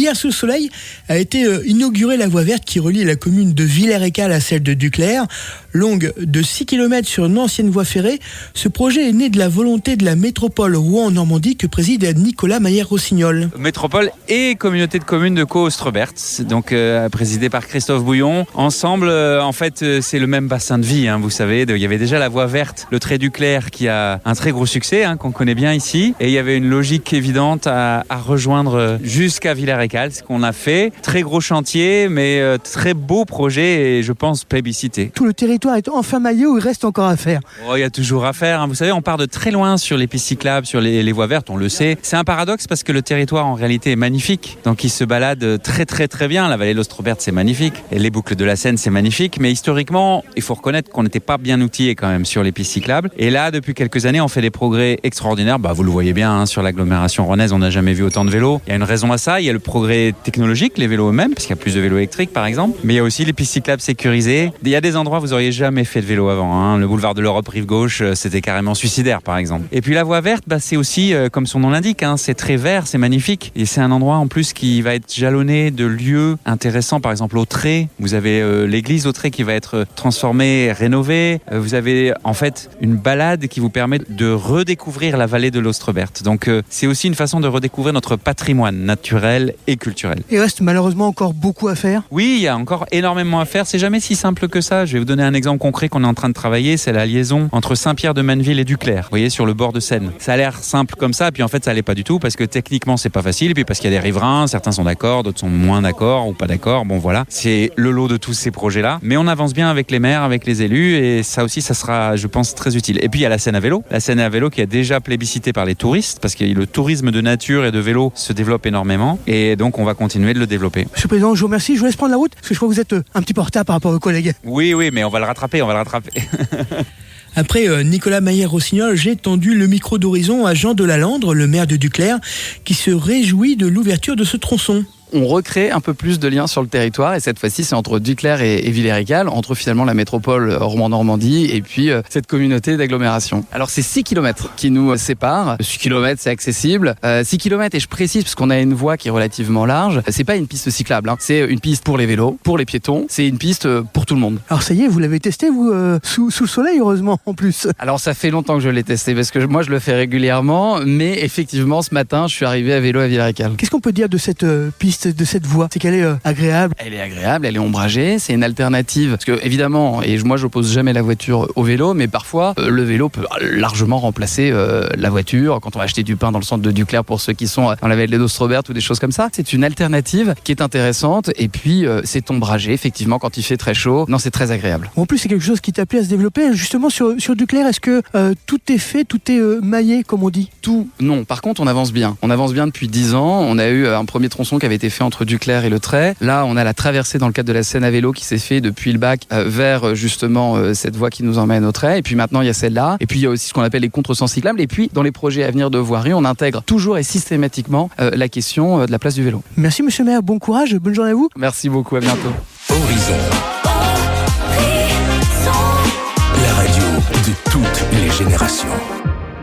Hier, sous le soleil, a été inaugurée la voie verte qui relie la commune de Villers-Écal à celle de Duclair. Longue de 6 km sur une ancienne voie ferrée, ce projet est né de la volonté de la métropole Rouen-Normandie que préside Nicolas Mayer-Rossignol. Métropole et communauté de communes de Caux-Ostrebert, donc présidée par Christophe Bouillon. Ensemble, en fait, c'est le même bassin de vie, vous savez. Il y avait déjà la voie verte, le trait du Clair, qui a un très gros succès, qu'on connaît bien ici. Et il y avait une logique évidente à rejoindre jusqu'à Villers-Écal, ce qu'on a fait. Très gros chantier, mais très beau projet et je pense plébiscité. Tout le territoire est enfin maillé ou il reste encore à faire? Il y a toujours à faire. Vous savez, on part de très loin sur les pistes cyclables, sur les voies vertes, on le sait. C'est un paradoxe parce que le territoire en réalité est magnifique. Donc il se balade très très très bien. La vallée de l'Ostrebert, c'est magnifique. Et les boucles de la Seine, c'est magnifique. Mais historiquement, il faut reconnaître qu'on n'était pas bien outillés quand même sur les pistes cyclables. Et là, depuis quelques années, on fait des progrès extraordinaires. Vous le voyez bien, sur l'agglomération rennaise, on n'a jamais vu autant de vélos. Il y a une raison à ça. Il y a le progrès technologique, les vélos eux-mêmes, parce qu'il y a plus de vélos électriques par exemple. Mais il y a aussi les pistes cyclables sécurisées. Il y a des endroits où vous n'auriez jamais fait de vélo avant. Le boulevard de l'Europe rive gauche, c'était carrément suicidaire par exemple. Et puis la voie verte, c'est aussi, comme son nom l'indique, c'est très vert, c'est magnifique. Et c'est un endroit en plus qui va être jalonné de lieux intéressants. Par exemple au Trait, vous avez l'église au Trait qui va être transformée, rénovée. Vous avez en fait une balade qui vous permet de redécouvrir la vallée de l'Ostrebert. Donc c'est aussi une façon de redécouvrir notre patrimoine naturel et culturel. Il reste malheureusement encore beaucoup à faire. Oui, il y a encore énormément à faire. C'est jamais si simple que ça. Je vais vous donner un exemple concret qu'on est en train de travailler. C'est la liaison entre Saint-Pierre-de-Manneville et Duclair. Vous voyez, sur le bord de Seine. Ça a l'air simple comme ça, puis en fait ça l'est pas du tout parce que techniquement c'est pas facile, et puis parce qu'il y a des riverains, certains sont d'accord, d'autres sont moins d'accord ou pas d'accord. Bon voilà, c'est le lot de tous ces projets-là. Mais on avance bien avec les maires, avec les élus, et ça aussi, ça sera, je pense, très utile. Et puis il y a la Seine à vélo. La Seine à vélo qui est déjà plébiscitée par les touristes parce que le tourisme de nature et de vélo se développe énormément, et donc on va continuer de le développer. Monsieur le Président, je vous remercie. Je vous laisse prendre la route parce que je crois que vous êtes un petit peu en retard par rapport à vos collègues. Oui, mais on va le rattraper. Après Nicolas Mayer-Rossignol, j'ai tendu le micro d'horizon à Jean Delalandre, le maire de Duclair, qui se réjouit de l'ouverture de ce tronçon. On recrée un peu plus de liens sur le territoire, et cette fois-ci c'est entre Duclair et Villers-Écal, entre finalement la métropole Rouen-Normandie et puis cette communauté d'agglomération. Alors c'est 6 km qui nous séparent. 6 km c'est accessible. 6 km, et je précise parce qu'on a une voie qui est relativement large, c'est pas une piste cyclable, c'est une piste pour les vélos, pour les piétons, c'est une piste pour tout le monde. Alors ça y est, vous l'avez testé vous sous le soleil, heureusement en plus. Alors ça fait longtemps que je l'ai testé parce que moi je le fais régulièrement, mais effectivement ce matin je suis arrivé à vélo à Villers-Écal. Qu'est-ce qu'on peut dire de cette piste, de cette voie? C'est qu'elle est agréable. Elle est agréable, elle est ombragée, c'est une alternative. Parce que évidemment, et moi j'oppose jamais la voiture au vélo, mais parfois le vélo peut largement remplacer la voiture. Quand on va acheter du pain dans le centre de Duclair pour ceux qui sont dans la vallée d'Ostrebert ou des choses comme ça, c'est une alternative qui est intéressante. Et puis c'est ombragé, effectivement, quand il fait très chaud. Non, c'est très agréable. En plus, c'est quelque chose qui t'appelait à se développer. Justement sur Duclair, est-ce que tout est fait, tout est maillé, comme on dit? Tout, non. Par contre, on avance bien. On avance bien depuis 10 ans. On a eu un premier tronçon qui avait été fait entre Duclair et le Trait. Là, on a la traversée dans le cadre de la Seine à vélo qui s'est fait depuis le bac vers justement cette voie qui nous emmène au Trait. Et puis maintenant, il y a celle-là. Et puis il y a aussi ce qu'on appelle les contresens cyclables. Et puis dans les projets à venir de voirie, on intègre toujours et systématiquement la question de la place du vélo. Merci Monsieur le maire, bon courage, bonne journée à vous. Merci beaucoup, à bientôt. Horizon. La radio de toutes les générations.